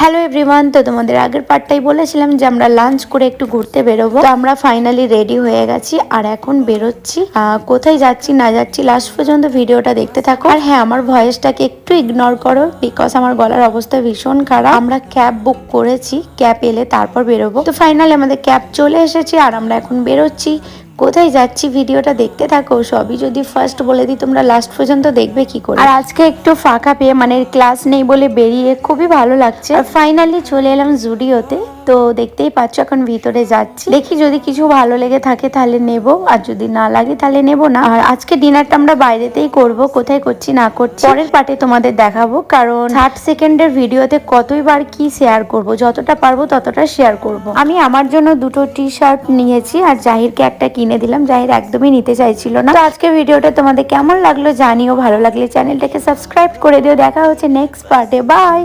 Hello everyone, তো তোমাদের আগের পার্টটাই বলেছিলাম যে আমরা লাঞ্চ করে একটু ঘুরতে বেরোবো। তো আমরা ফাইনালি রেডি হয়ে গেছি আর এখন বেরোচ্ছি। কোথায় যাচ্ছি না যাচ্ছি লাস্ট পর্যন্ত ভিডিওটা দেখতে থাকো। আর হ্যাঁ, আমার ভয়েসটাকে একটু ইগনোর করো বিকজ আমার গলার অবস্থা ভীষণ খারাপ। আমরা ক্যাব বুক করেছি, ক্যাব এলে তারপর বেরোবো। তো ফাইনালি আমাদের ক্যাব চলে এসেছে আর আমরা এখন বেরোচ্ছি। কোথায় যাচ্ছি ভিডিওটা দেখতে থাকো। সবই যদি ফার্স্ট বলে দিই তোমরা লাস্ট পর্যন্ত দেখবে কি করে। আর আজকে একটু ফাঁকা পেয়ে মানে ক্লাস নেই বলে বেরিয়ে খুবই ভালো লাগছে। আর ফাইনালি চলে এলাম জুডিওতে। তো দেখতেই পাচ্ছ এখন ভিতরে যাচ্ছি, দেখি যদি কিছু ভালো লেগে থাকে তাহলে নেব, আর যদি না লাগে তাহলে নেব না। আর আজকে ডিনারটা আমরা বাইরেতেই করব, কোথায় করছি না করছি পরের পার্টে তোমাদের দেখাবো, কারণ 60 সেকেন্ডের ভিডিওতে কতই বার কি শেয়ার করব, যতটা পারবো ততটা শেয়ার করব। আমি আমার জন্য দুটো টি শার্ট নিয়েছি আর জাহিরকে একটা কিনে দিলাম, জাহির একদমই নিতে চাইছিল না। তো আজকে ভিডিওটা তোমাদের কেমন লাগলো জানিও, ভালো লাগলে চ্যানেলটাকে সাবস্ক্রাইব করে দিও। দেখা হচ্ছে নেক্সট পার্টে, বাই।